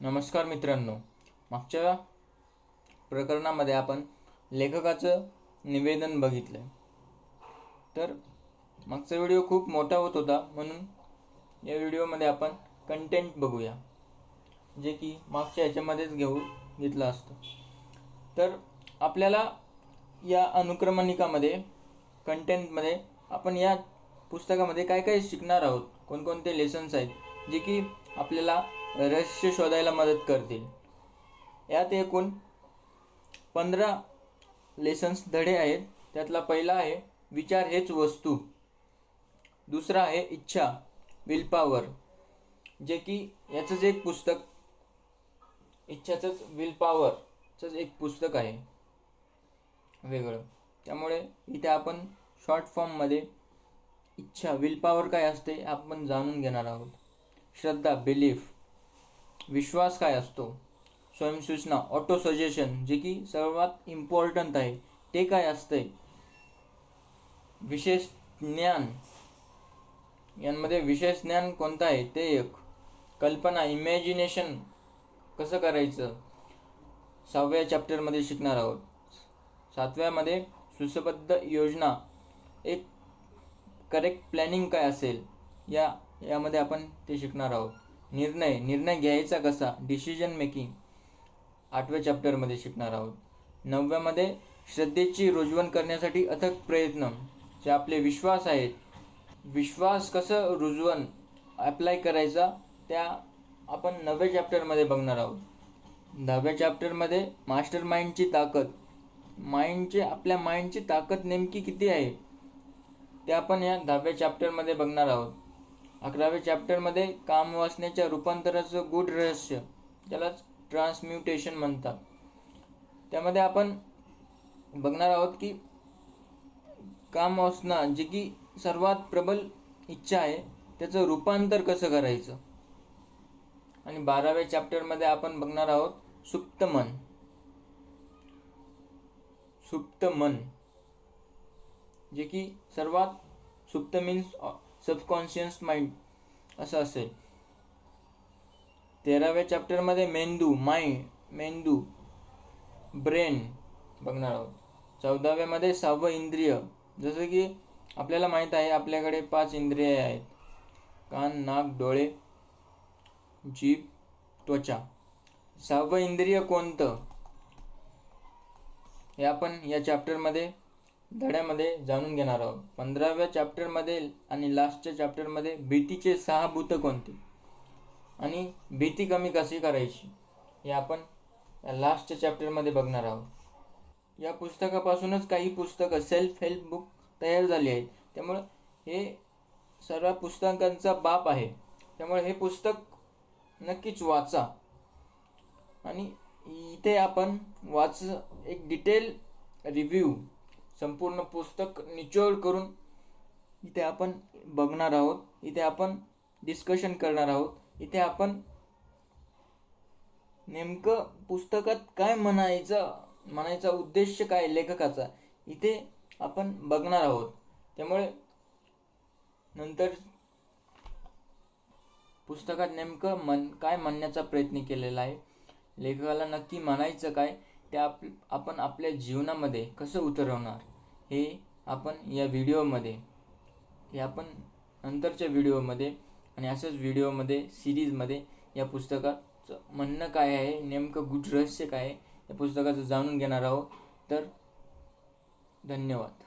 नमस्कार मित्रांनो, मागच्या प्रकरणामध्ये आपण लेखकाचं निवेदन बघितलं. तर मागचा व्हिडिओ खूप मोठा होत होता, म्हणून या व्हिडिओमध्ये आपण कंटेंट बघूया, जे की मागच्या ह्याच्यामध्येच घेतलं असतं. तर आपल्याला या अनुक्रमणिकामध्ये कंटेंटमध्ये आपण या पुस्तकामध्ये काय काय शिकणार आहोत, कोणकोणते लेसन्स आहेत जे की आपल्याला रहस्य शोधायला मदत करतील. यात एकूण 15 लेसन्स धडे आहेत. त्यातला पहिला आहे विचार हेच वस्तू. दुसरा आहे इच्छा, विल पॉवर, जे की याचंच एक पुस्तक, इच्छाचंच विल पॉवरचंच एक पुस्तक आहे वेगळं. त्यामुळे इथे आपण शॉर्ट फॉर्ममध्ये इच्छा, विल पॉवर काय असते आपण जाणून घेणार आहोत. श्रद्धा, बिलीफ, विश्वास काय असतो. स्वयंसूचना, ऑटो सजेशन, जे की सर्वात इम्पॉर्टंट आहे, ते काय असते. विशेष ज्ञान, यांमध्ये विशेष ज्ञान कोणतं आहे ते एक. कल्पना, इमॅजिनेशन कसं करायचं 6व्या चॅप्टरमध्ये शिकणार आहोत. 7व्यामध्ये सुसंबद्ध योजना, एक करेक्ट प्लॅनिंग काय असेल यामध्ये आपण ते शिकणार आहोत. निर्णय घ्यायचा कसा, डिसिजन मेकिंग 8व्या चॅप्टरमध्ये शिकणार आहोत. 9व्यामध्ये श्रद्धेची रुजवण करण्यासाठी अथक प्रयत्न, जे आपले विश्वास आहेत, विश्वास कसं रुजवण अप्लाय करायचा त्या आपण 9व्या चॅप्टरमध्ये बघणार आहोत. 10व्या चॅप्टरमध्ये मास्टर माइंडची ताकद, आपल्या माइंडची ताकद नेमकी किती आहे ते आपण या 10व्या चॅप्टरमध्ये बघणार आहोत. 11व्या चॅप्टरमध्ये कामवासनेच्या रूपांतराचं गूढ रहस्य, त्यालाच ट्रान्सम्युटेशन म्हणतात. त्यामध्ये आपण बघणार आहोत की कामवासना, जी की सर्वात प्रबल इच्छा आहे, त्याचं रूपांतर कसं करायचं. आणि 12व्या चॅप्टरमध्ये आपण बघणार आहोत सुप्त मन, जे की सर्वात सुप्त मीन्स सबकॉन्शियस माइंड असं असेल. 13व्या चॅप्टरमध्ये मेंदू ब्रेन बघणार आहोत. 14व्यामध्ये 6वं इंद्रिय, जसं की आपल्याला माहीत आहे आपल्याकडे 5 इंद्रिय आहेत: कान, नाक, डोळे, जीभ, त्वचा. 6वं इंद्रिय कोणतं हे आपण या चॅप्टरमध्ये धड्यामध्ये जाणून घेणार आहोत. 15व्या चॅप्टरमध्ये आणि लास्टच्या चॅप्टरमध्ये भीतीचे 6 भूत कोणते आणि भीती कमी कशी करायची हे आपण या लास्टच्या चॅप्टरमध्ये बघणार आहोत. या पुस्तकापासूनच काही पुस्तकं सेल्फ हेल्प बुक तयार झाली आहेत. त्यामुळे हे सर्व पुस्तकांचा बाप आहे. त्यामुळे हे पुस्तक नक्कीच वाचा. आणि इथे आपण एक डिटेल रिव्ह्यू, संपूर्ण पुस्तक निचोड करून इथे आपण बघणार आहोत. इथे आपण डिस्कशन करणार आहोत. इथे आपण नेमकं पुस्तकात काय म्हणायचा उद्देश काय लेखकाचा, इथे आपण बघणार आहोत. त्यामुळे नंतर पुस्तकात नेमकं काय म्हणण्याचा प्रयत्न केलेला आहे, लेखकाला नक्की म्हणायचं काय, ते आपण आपल्या जीवनामध्ये कसं उतरवणार हे आपण या व्हिडिओमध्ये, हे आपण नंतरच्या व्हिडिओमध्ये आणि अशाच व्हिडिओमध्ये सिरीजमध्ये या पुस्तकाचं म्हणणं काय आहे, नेमकं गूढ रहस्य काय आहे या पुस्तकाचं जाणून घेणार आहोत. तर धन्यवाद.